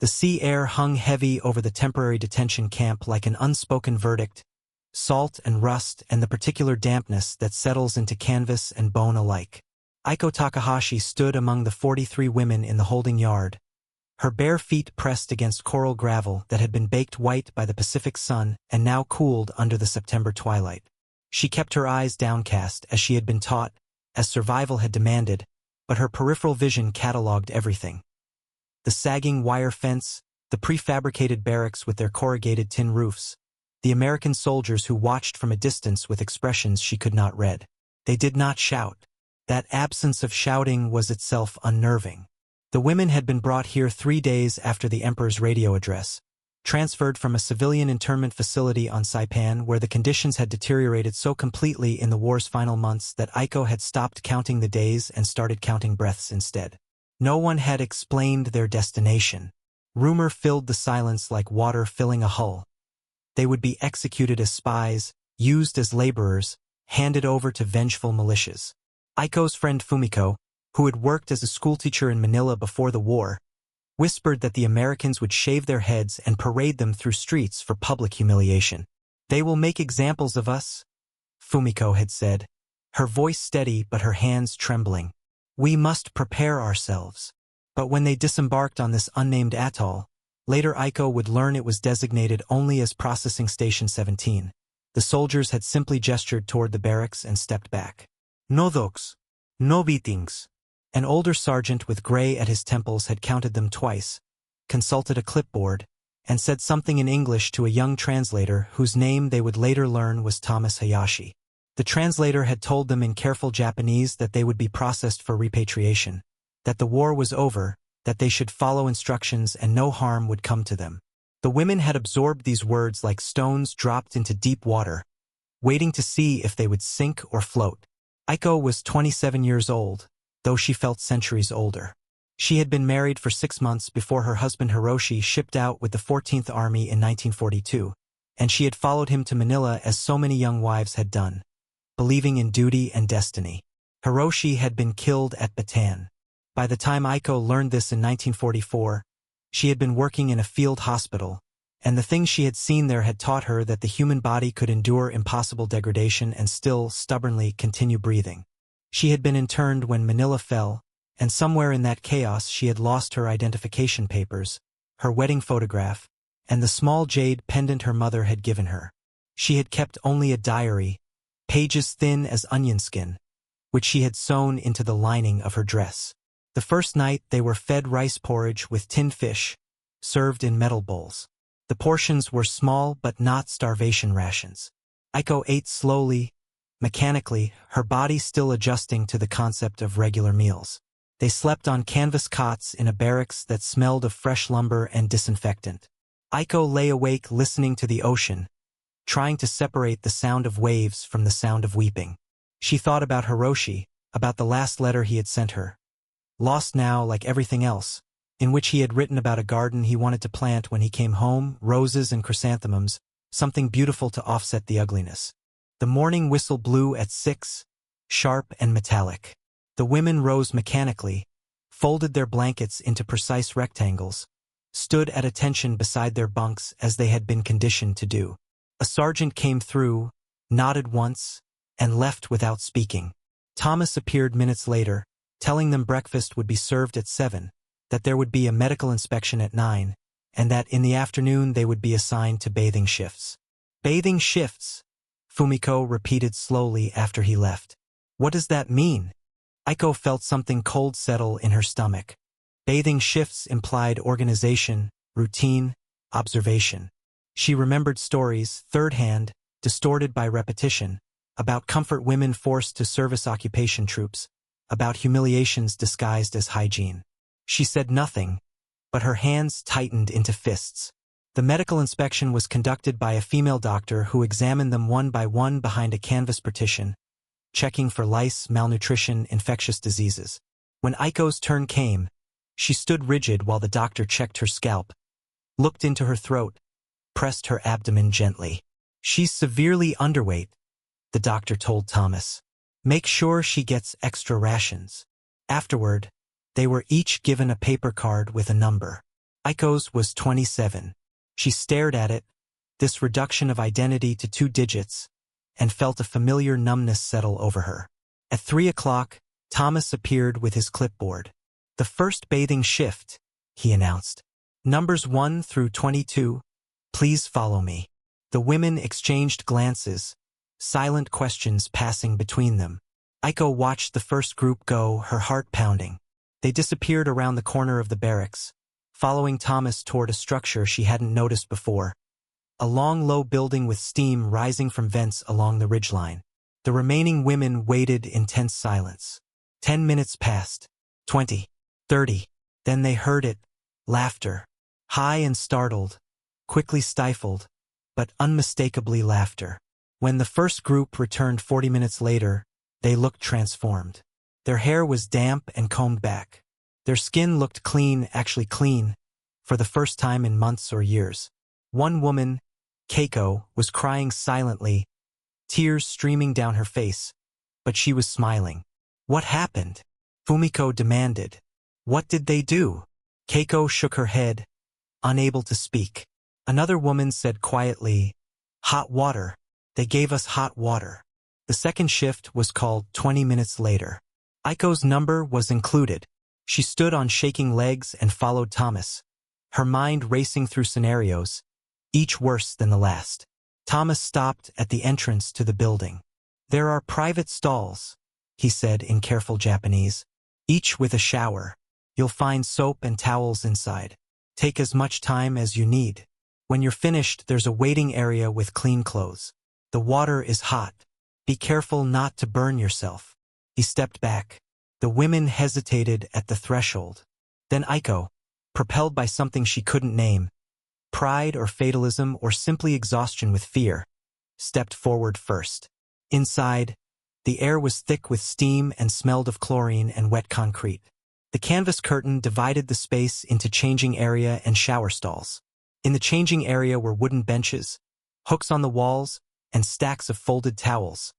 The sea air hung heavy over the temporary detention camp like an unspoken verdict, salt and rust and the particular dampness that settles into canvas and bone alike. Aiko Takahashi stood among the 43 women in the holding yard, her bare feet pressed against coral gravel that had been baked white by the Pacific sun and now cooled under the September twilight. She kept her eyes downcast as she had been taught, as survival had demanded, but her peripheral vision catalogued everything. The sagging wire fence, the prefabricated barracks with their corrugated tin roofs, the American soldiers who watched from a distance with expressions she could not read. They did not shout. That absence of shouting was itself unnerving. The women had been brought here 3 days after the Emperor's radio address, transferred from a civilian internment facility on Saipan where the conditions had deteriorated so completely in the war's final months that Aiko had stopped counting the days and started counting breaths instead. No one had explained their destination. Rumor filled the silence like water filling a hull. They would be executed as spies, used as laborers, handed over to vengeful militias. Aiko's friend Fumiko, who had worked as a schoolteacher in Manila before the war, whispered that the Americans would shave their heads and parade them through streets for public humiliation. "They will make examples of us," Fumiko had said, her voice steady but her hands trembling. "We must prepare ourselves." But when they disembarked on this unnamed atoll, later Aiko would learn it was designated only as Processing Station 17. The soldiers had simply gestured toward the barracks and stepped back. "No dokes. No beatings." An older sergeant with gray at his temples had counted them twice, consulted a clipboard, and said something in English to a young translator whose name they would later learn was Thomas Hayashi. The translator had told them in careful Japanese that they would be processed for repatriation, that the war was over, that they should follow instructions and no harm would come to them. The women had absorbed these words like stones dropped into deep water, waiting to see if they would sink or float. Aiko was 27 years old, though she felt centuries older. She had been married for 6 months before her husband Hiroshi shipped out with the 14th Army in 1942, and she had followed him to Manila as so many young wives had done, believing in duty and destiny. Hiroshi had been killed at Bataan. By the time Aiko learned this in 1944, she had been working in a field hospital, and the things she had seen there had taught her that the human body could endure impossible degradation and still stubbornly continue breathing. She had been interned when Manila fell, and somewhere in that chaos she had lost her identification papers, her wedding photograph, and the small jade pendant her mother had given her. She had kept only a diary, pages thin as onion skin, which she had sewn into the lining of her dress. The first night they were fed rice porridge with tinned fish, served in metal bowls. The portions were small but not starvation rations. Aiko ate slowly, mechanically, her body still adjusting to the concept of regular meals. They slept on canvas cots in a barracks that smelled of fresh lumber and disinfectant. Aiko lay awake listening to the ocean, trying to separate the sound of waves from the sound of weeping. She thought about Hiroshi, about the last letter he had sent her. Lost now like everything else, in which he had written about a garden he wanted to plant when he came home, roses and chrysanthemums, something beautiful to offset the ugliness. The morning whistle blew at 6, sharp and metallic. The women rose mechanically, folded their blankets into precise rectangles, stood at attention beside their bunks as they had been conditioned to do. A sergeant came through, nodded once, and left without speaking. Thomas appeared minutes later, telling them breakfast would be served at 7, that there would be a medical inspection at 9, and that in the afternoon they would be assigned to bathing shifts. "Bathing shifts," Fumiko repeated slowly after he left. "What does that mean?" Aiko felt something cold settle in her stomach. Bathing shifts implied organization, routine, observation. She remembered stories, third-hand, distorted by repetition, about comfort women forced to service occupation troops, about humiliations disguised as hygiene. She said nothing, but her hands tightened into fists. The medical inspection was conducted by a female doctor who examined them one by one behind a canvas partition, checking for lice, malnutrition, infectious diseases. When Aiko's turn came, she stood rigid while the doctor checked her scalp, looked into her throat, pressed her abdomen gently. "She's severely underweight," the doctor told Thomas. "Make sure she gets extra rations." Afterward, they were each given a paper card with a number. Aiko's was 27. She stared at it, this reduction of identity to 2 digits, and felt a familiar numbness settle over her. At 3 o'clock, Thomas appeared with his clipboard. "The first bathing shift," he announced. "Numbers 1 through 22, please follow me." The women exchanged glances, silent questions passing between them. Aiko watched the first group go, her heart pounding. They disappeared around the corner of the barracks, following Thomas toward a structure she hadn't noticed before. A long, low building with steam rising from vents along the ridgeline. The remaining women waited in tense silence. 10 minutes passed. 20. 30. Then they heard it. Laughter. High and startled. Quickly stifled, but unmistakably laughter. When the first group returned 40 minutes later, they looked transformed. Their hair was damp and combed back. Their skin looked clean, actually clean, for the first time in months or years. One woman, Keiko, was crying silently, tears streaming down her face, but she was smiling. "What happened?" Fumiko demanded. "What did they do?" Keiko shook her head, unable to speak. Another woman said quietly, "Hot water. They gave us hot water." The second shift was called 20 minutes later. Aiko's number was included. She stood on shaking legs and followed Thomas, her mind racing through scenarios, each worse than the last. Thomas stopped at the entrance to the building. "There are private stalls," he said in careful Japanese, "each with a shower. You'll find soap and towels inside. Take as much time as you need. When you're finished, there's a waiting area with clean clothes. The water is hot. Be careful not to burn yourself." He stepped back. The women hesitated at the threshold. Then Aiko, propelled by something she couldn't name, pride or fatalism or simply exhaustion with fear, stepped forward first. Inside, the air was thick with steam and smelled of chlorine and wet concrete. The canvas curtain divided the space into changing area and shower stalls. In the changing area were wooden benches, hooks on the walls, and stacks of folded towels.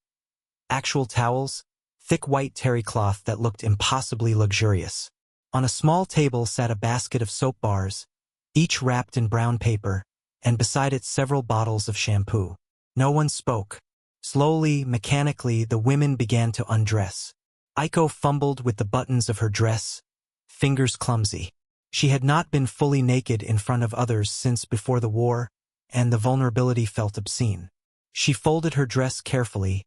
Actual towels, thick white terry cloth that looked impossibly luxurious. On a small table sat a basket of soap bars, each wrapped in brown paper, and beside it several bottles of shampoo. No one spoke. Slowly, mechanically, the women began to undress. Aiko fumbled with the buttons of her dress, fingers clumsy. She had not been fully naked in front of others since before the war, and the vulnerability felt obscene. She folded her dress carefully,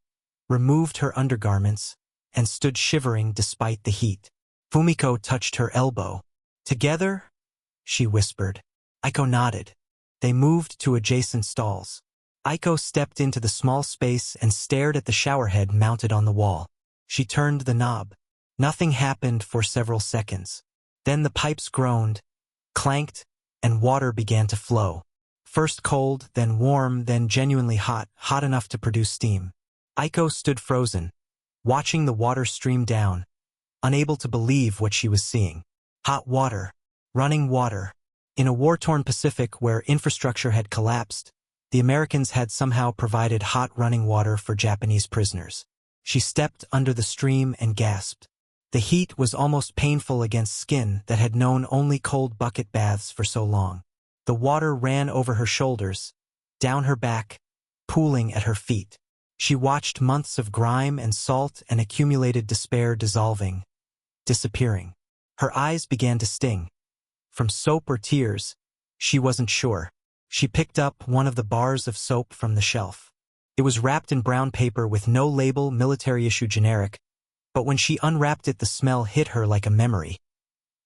removed her undergarments, and stood shivering despite the heat. Fumiko touched her elbow. "Together?" she whispered. Aiko nodded. They moved to adjacent stalls. Aiko stepped into the small space and stared at the showerhead mounted on the wall. She turned the knob. Nothing happened for several seconds. Then the pipes groaned, clanked, and water began to flow. First cold, then warm, then genuinely hot, hot enough to produce steam. Aiko stood frozen, watching the water stream down, unable to believe what she was seeing. Hot water, running water. In a war-torn Pacific where infrastructure had collapsed, the Americans had somehow provided hot running water for Japanese prisoners. She stepped under the stream and gasped. The heat was almost painful against skin that had known only cold bucket baths for so long. The water ran over her shoulders, down her back, pooling at her feet. She watched months of grime and salt and accumulated despair dissolving, disappearing. Her eyes began to sting. From soap or tears, she wasn't sure. She picked up one of the bars of soap from the shelf. It was wrapped in brown paper with no label, military-issue generic, but when she unwrapped it, the smell hit her like a memory.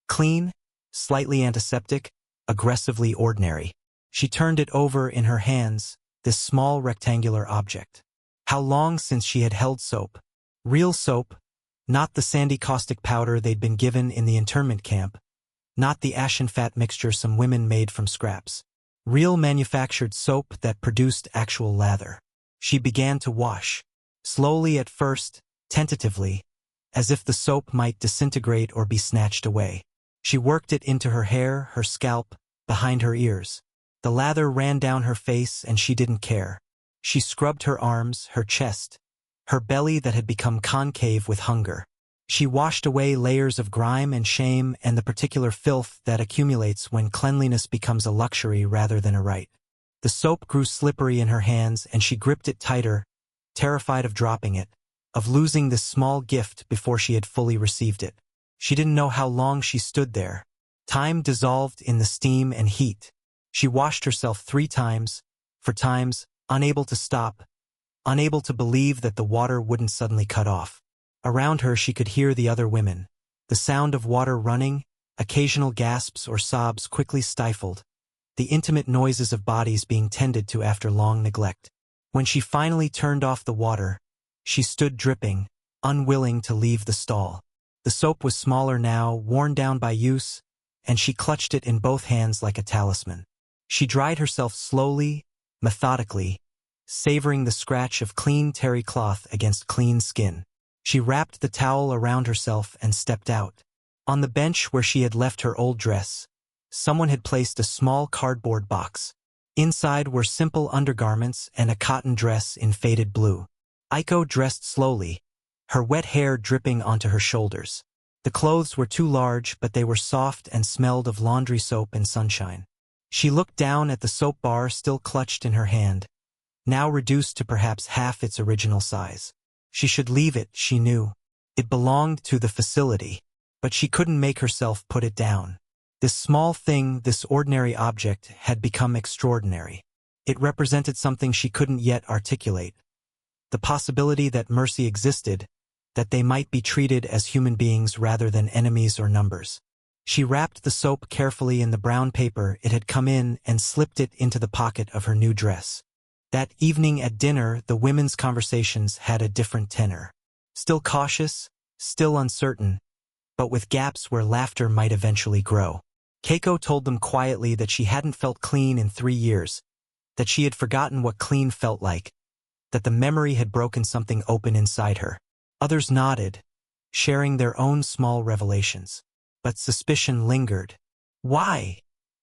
Clean, slightly antiseptic, aggressively ordinary. She turned it over in her hands, this small rectangular object. How long since she had held soap? Real soap, not the sandy caustic powder they'd been given in the internment camp, not the ashen fat mixture some women made from scraps. Real manufactured soap that produced actual lather. She began to wash, slowly at first, tentatively, as if the soap might disintegrate or be snatched away. She worked it into her hair, her scalp, behind her ears. The lather ran down her face and she didn't care. She scrubbed her arms, her chest, her belly that had become concave with hunger. She washed away layers of grime and shame and the particular filth that accumulates when cleanliness becomes a luxury rather than a right. The soap grew slippery in her hands and she gripped it tighter, terrified of dropping it, of losing this small gift before she had fully received it. She didn't know how long she stood there. Time dissolved in the steam and heat. She washed herself 3 times, for times, unable to stop, unable to believe that the water wouldn't suddenly cut off. Around her she could hear the other women. The sound of water running, occasional gasps or sobs quickly stifled, the intimate noises of bodies being tended to after long neglect. When she finally turned off the water, she stood dripping, unwilling to leave the stall. The soap was smaller now, worn down by use, and she clutched it in both hands like a talisman. She dried herself slowly, methodically, savoring the scratch of clean terry cloth against clean skin. She wrapped the towel around herself and stepped out. On the bench where she had left her old dress, someone had placed a small cardboard box. Inside were simple undergarments and a cotton dress in faded blue. Aiko dressed slowly, her wet hair dripping onto her shoulders. The clothes were too large, but they were soft and smelled of laundry soap and sunshine. She looked down at the soap bar still clutched in her hand, now reduced to perhaps half its original size. She should leave it, she knew. It belonged to the facility, but she couldn't make herself put it down. This small thing, this ordinary object, had become extraordinary. It represented something she couldn't yet articulate. The possibility that mercy existed, that they might be treated as human beings rather than enemies or numbers. She wrapped the soap carefully in the brown paper it had come in and slipped it into the pocket of her new dress. That evening at dinner, the women's conversations had a different tenor. Still cautious, still uncertain, but with gaps where laughter might eventually grow. Keiko told them quietly that she hadn't felt clean in 3 years, that she had forgotten what clean felt like, that the memory had broken something open inside her. Others nodded, sharing their own small revelations. But suspicion lingered. Why?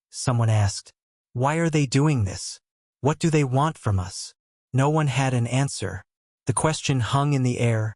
Someone asked. Why are they doing this? What do they want from us? No one had an answer. The question hung in the air,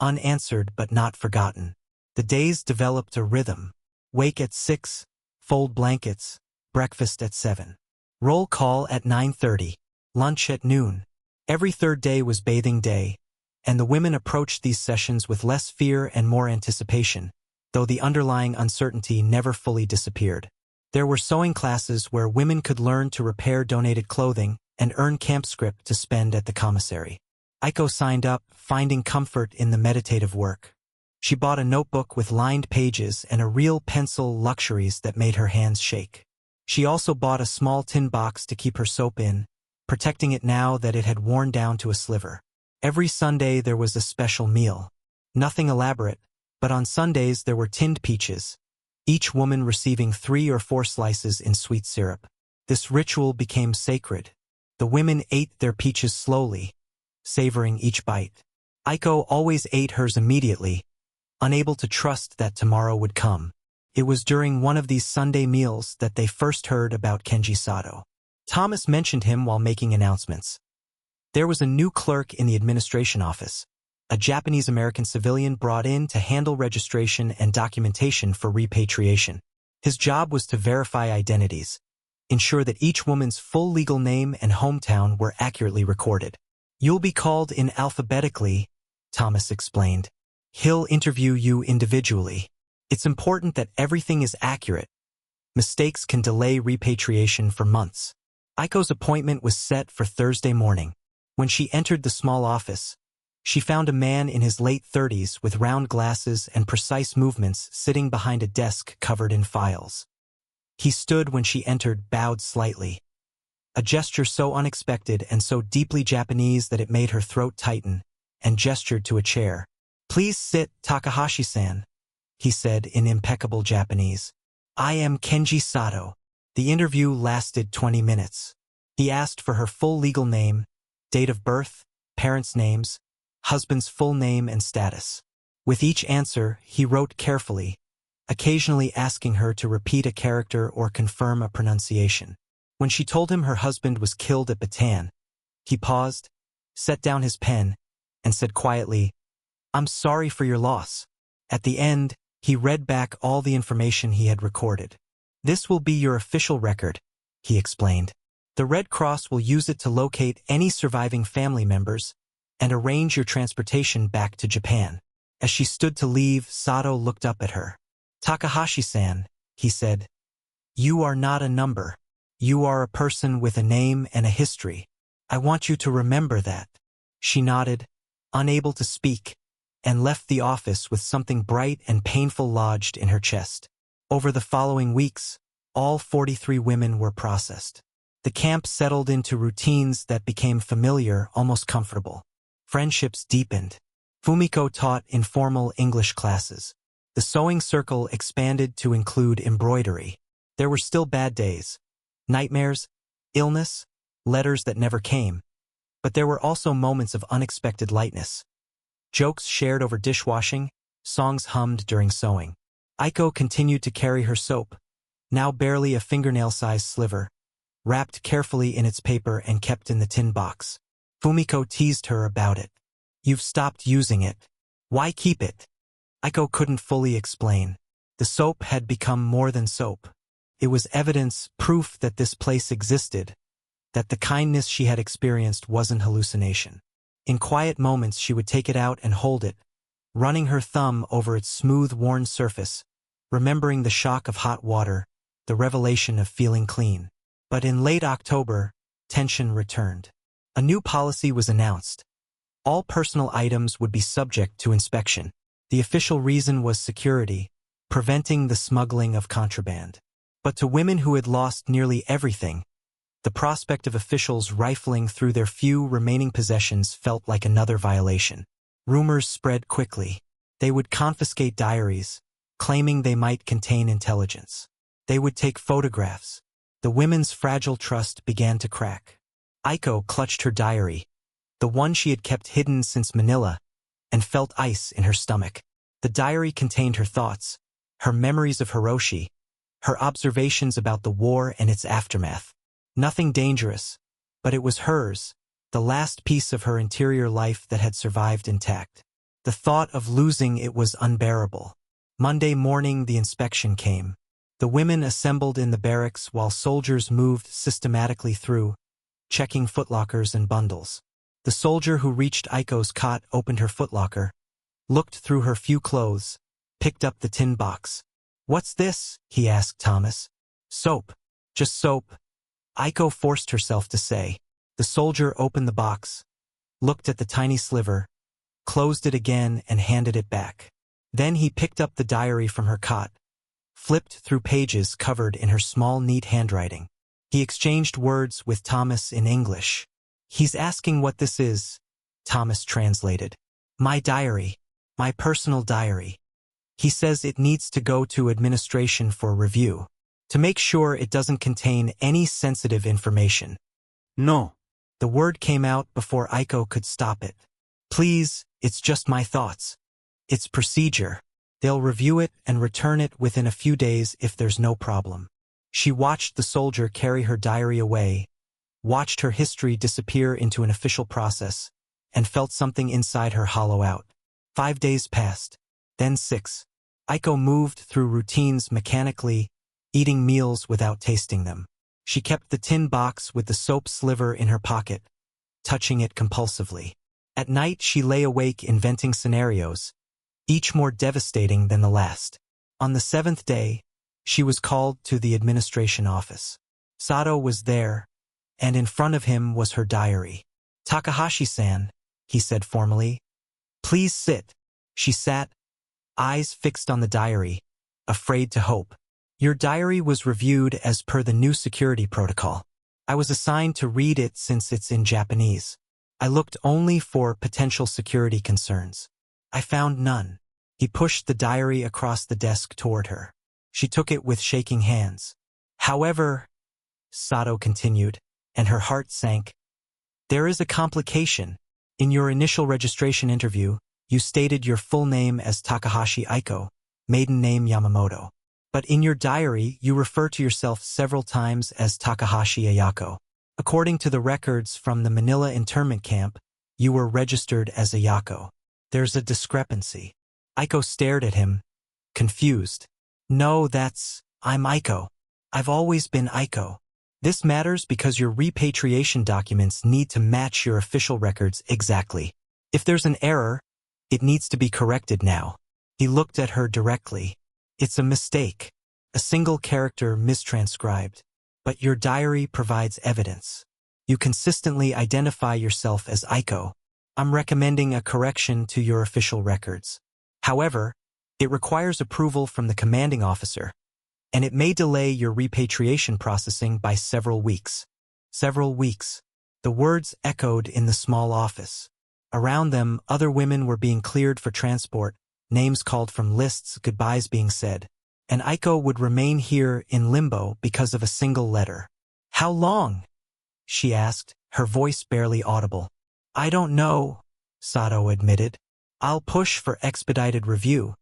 unanswered but not forgotten. The days developed a rhythm. Wake at 6, fold blankets, breakfast at 7. Roll call at 9:30, lunch at noon. Every third day was bathing day, and the women approached these sessions with less fear and more anticipation, though the underlying uncertainty never fully disappeared. There were sewing classes where women could learn to repair donated clothing and earn camp script to spend at the commissary. Aiko signed up, finding comfort in the meditative work. She bought a notebook with lined pages and a real pencil, luxuries that made her hands shake. She also bought a small tin box to keep her soap in, protecting it now that it had worn down to a sliver. Every Sunday there was a special meal. Nothing elaborate, but on Sundays there were tinned peaches, each woman receiving 3 or 4 slices in sweet syrup. This ritual became sacred. The women ate their peaches slowly, savoring each bite. Aiko always ate hers immediately, unable to trust that tomorrow would come. It was during one of these Sunday meals that they first heard about Kenji Sato. Thomas mentioned him while making announcements. There was a new clerk in the administration office, a Japanese-American civilian brought in to handle registration and documentation for repatriation. His job was to verify identities, ensure that each woman's full legal name and hometown were accurately recorded. You'll be called in alphabetically, Thomas explained. He'll interview you individually. It's important that everything is accurate. Mistakes can delay repatriation for months. Aiko's appointment was set for Thursday morning. When she entered the small office, she found a man in his late 30s with round glasses and precise movements sitting behind a desk covered in files. He stood when she entered, bowed slightly. A gesture so unexpected and so deeply Japanese that it made her throat tighten, and gestured to a chair. Please sit, Takahashi-san, he said in impeccable Japanese. I am Kenji Sato. The interview lasted 20 minutes. He asked for her full legal name, date of birth, parents' names, husband's full name and status. With each answer, he wrote carefully, occasionally asking her to repeat a character or confirm a pronunciation. When she told him her husband was killed at Bataan, he paused, set down his pen, and said quietly, I'm sorry for your loss. At the end, he read back all the information he had recorded. "This will be your official record," he explained. "The Red Cross will use it to locate any surviving family members and arrange your transportation back to Japan." As she stood to leave, Sato looked up at her. "Takahashi-san," he said, "you are not a number. You are a person with a name and a history. I want you to remember that." She nodded, unable to speak, and left the office with something bright and painful lodged in her chest. Over the following weeks, all 43 women were processed. The camp settled into routines that became familiar, almost comfortable. Friendships deepened. Fumiko taught informal English classes. The sewing circle expanded to include embroidery. There were still bad days, nightmares, illness, letters that never came. But there were also moments of unexpected lightness. Jokes shared over dishwashing, songs hummed during sewing. Aiko continued to carry her soap, now barely a fingernail-sized sliver, wrapped carefully in its paper and kept in the tin box. Fumiko teased her about it. "You've stopped using it. Why keep it?" Aiko couldn't fully explain. The soap had become more than soap. It was evidence, proof that this place existed, that the kindness she had experienced wasn't hallucination. In quiet moments she would take it out and hold it, running her thumb over its smooth, worn surface, remembering the shock of hot water, the revelation of feeling clean. But in late October, tension returned. A new policy was announced. All personal items would be subject to inspection. The official reason was security, preventing the smuggling of contraband. But to women who had lost nearly everything, the prospect of officials rifling through their few remaining possessions felt like another violation. Rumors spread quickly. They would confiscate diaries, claiming they might contain intelligence. They would take photographs. The women's fragile trust began to crack. Aiko clutched her diary, the one she had kept hidden since Manila, and felt ice in her stomach. The diary contained her thoughts, her memories of Hiroshi, her observations about the war and its aftermath. Nothing dangerous, but it was hers, the last piece of her interior life that had survived intact. The thought of losing it was unbearable. Monday morning the inspection came. The women assembled in the barracks while soldiers moved systematically through, checking footlockers and bundles. The soldier who reached Aiko's cot opened her footlocker, looked through her few clothes, picked up the tin box. "What's this?" he asked Thomas. "Soap. Just soap," Aiko forced herself to say. The soldier opened the box, looked at the tiny sliver, closed it again and handed it back. Then he picked up the diary from her cot, flipped through pages covered in her small, neat handwriting. He exchanged words with Thomas in English. "He's asking what this is," Thomas translated. "My diary. My personal diary. He says it needs to go to administration for review, to make sure it doesn't contain any sensitive information." "No." The word came out before Aiko could stop it. "Please, it's just my thoughts. It's procedure. They'll review it and return it within a few days if there's no problem." She watched the soldier carry her diary away, watched her history disappear into an official process, and felt something inside her hollow out. 5 days passed, then 6. Aiko moved through routines mechanically, eating meals without tasting them. She kept the tin box with the soap sliver in her pocket, touching it compulsively. At night she lay awake inventing scenarios, each more devastating than the last. On the 7th day, she was called to the administration office. Sato was there, and in front of him was her diary. "Takahashi-san," he said formally, "please sit." She sat, eyes fixed on the diary, afraid to hope. "Your diary was reviewed as per the new security protocol. I was assigned to read it since it's in Japanese. I looked only for potential security concerns. I found none." He pushed the diary across the desk toward her. She took it with shaking hands. "However," Sato continued, and her heart sank, "there is a complication. In your initial registration interview, you stated your full name as Takahashi Aiko, maiden name Yamamoto. But in your diary, you refer to yourself several times as Takahashi Ayako. According to the records from the Manila internment camp, you were registered as Ayako. There's a discrepancy." Aiko stared at him, confused. No, I'm Aiko. I've always been Aiko. This matters because your repatriation documents need to match your official records exactly. If there's an error, it needs to be corrected now. He looked at her directly. It's a mistake. A single character mistranscribed. But your diary provides evidence. You consistently identify yourself as Aiko. I'm recommending a correction to your official records. However, it requires approval from the commanding officer, and it may delay your repatriation processing by several weeks. Several weeks. The words echoed in the small office. Around them, other women were being cleared for transport, names called from lists, goodbyes being said. And Aiko would remain here in limbo because of a single letter. How long? She asked, her voice barely audible. I don't know, Sato admitted. I'll push for expedited review,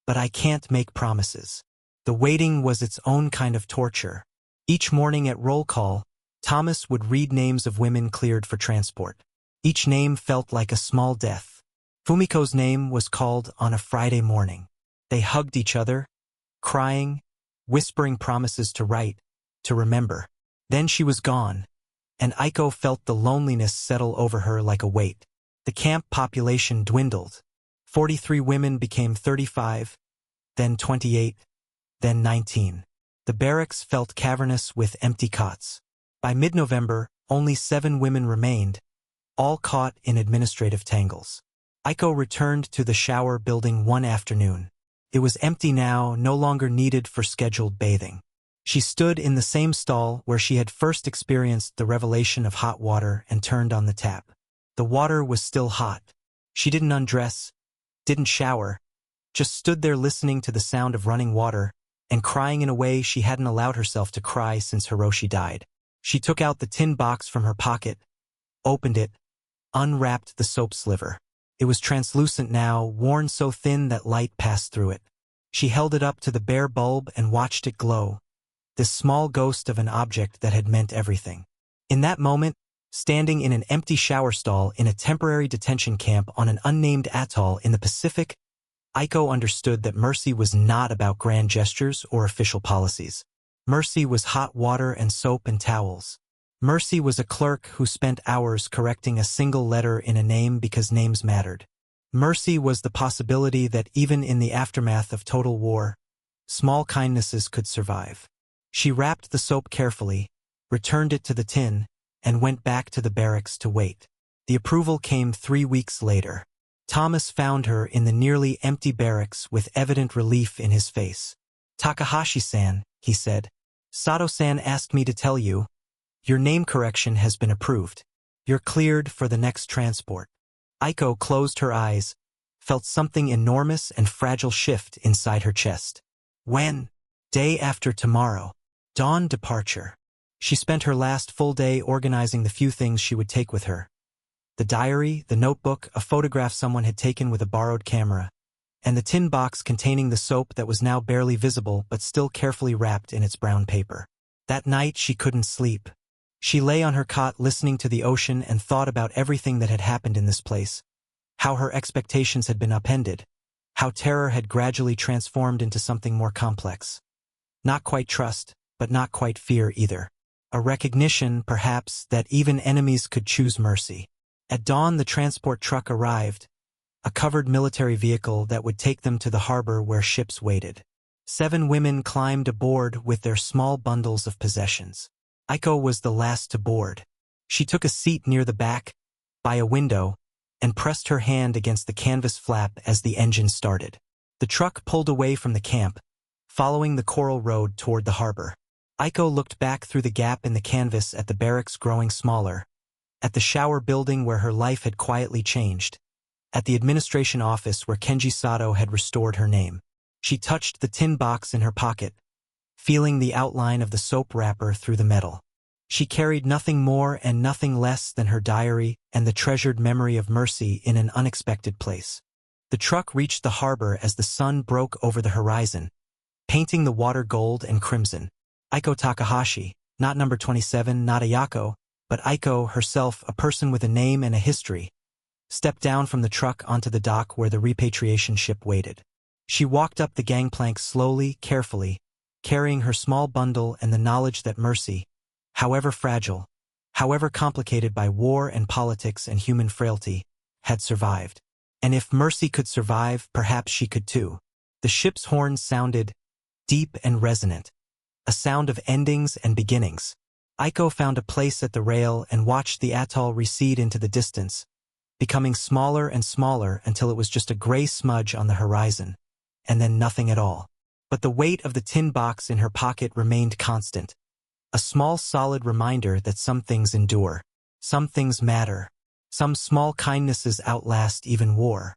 but I can't make promises. The waiting was its own kind of torture. Each morning at roll call, Thomas would read names of women cleared for transport. Each name felt like a small death. Fumiko's name was called on a Friday morning. They hugged each other, crying, whispering promises to write, to remember. Then she was gone, and Aiko felt the loneliness settle over her like a weight. The camp population dwindled. 43 women became 35, then 28, then 19. The barracks felt cavernous with empty cots. By mid-November, only 7 women remained, all caught in administrative tangles. Aiko returned to the shower building one afternoon. It was empty now, no longer needed for scheduled bathing. She stood in the same stall where she had first experienced the revelation of hot water and turned on the tap. The water was still hot. She didn't undress, didn't shower, just stood there listening to the sound of running water and crying in a way she hadn't allowed herself to cry since Hiroshi died. She took out the tin box from her pocket, opened it, unwrapped the soap sliver. It was translucent now, worn so thin that light passed through it. She held it up to the bare bulb and watched it glow, this small ghost of an object that had meant everything. In that moment, standing in an empty shower stall in a temporary detention camp on an unnamed atoll in the Pacific, Aiko understood that mercy was not about grand gestures or official policies. Mercy was hot water and soap and towels. Mercy was a clerk who spent hours correcting a single letter in a name because names mattered. Mercy was the possibility that even in the aftermath of total war, small kindnesses could survive. She wrapped the soap carefully, returned it to the tin, and went back to the barracks to wait. The approval came 3 weeks later. Thomas found her in the nearly empty barracks with evident relief in his face. Takahashi-san, he said. Sato-san asked me to tell you, your name correction has been approved. You're cleared for the next transport. Aiko closed her eyes, felt something enormous and fragile shift inside her chest. When? Day after tomorrow. Dawn departure. She spent her last full day organizing the few things she would take with her. The diary, the notebook, a photograph someone had taken with a borrowed camera, and the tin box containing the soap that was now barely visible but still carefully wrapped in its brown paper. That night she couldn't sleep. She lay on her cot listening to the ocean and thought about everything that had happened in this place, how her expectations had been upended, how terror had gradually transformed into something more complex. Not quite trust, but not quite fear either. A recognition, perhaps, that even enemies could choose mercy. At dawn, the transport truck arrived, a covered military vehicle that would take them to the harbor where ships waited. 7 women climbed aboard with their small bundles of possessions. Aiko was the last to board. She took a seat near the back, by a window, and pressed her hand against the canvas flap as the engine started. The truck pulled away from the camp, following the coral road toward the harbor. Aiko looked back through the gap in the canvas at the barracks growing smaller, at the shower building where her life had quietly changed, at the administration office where Kenji Sato had restored her name. She touched the tin box in her pocket, feeling the outline of the soap wrapper through the metal. She carried nothing more and nothing less than her diary and the treasured memory of mercy in an unexpected place. The truck reached the harbor as the sun broke over the horizon, painting the water gold and crimson. Aiko Takahashi, not number 27, not Ayako, but Aiko herself, a person with a name and a history, stepped down from the truck onto the dock where the repatriation ship waited. She walked up the gangplank slowly, carefully, carrying her small bundle and the knowledge that mercy, however fragile, however complicated by war and politics and human frailty, had survived. And if mercy could survive, perhaps she could too. The ship's horn sounded deep and resonant, a sound of endings and beginnings. Aiko found a place at the rail and watched the atoll recede into the distance, becoming smaller and smaller until it was just a gray smudge on the horizon, and then nothing at all. But the weight of the tin box in her pocket remained constant, a small solid reminder that some things endure, some things matter, some small kindnesses outlast even war.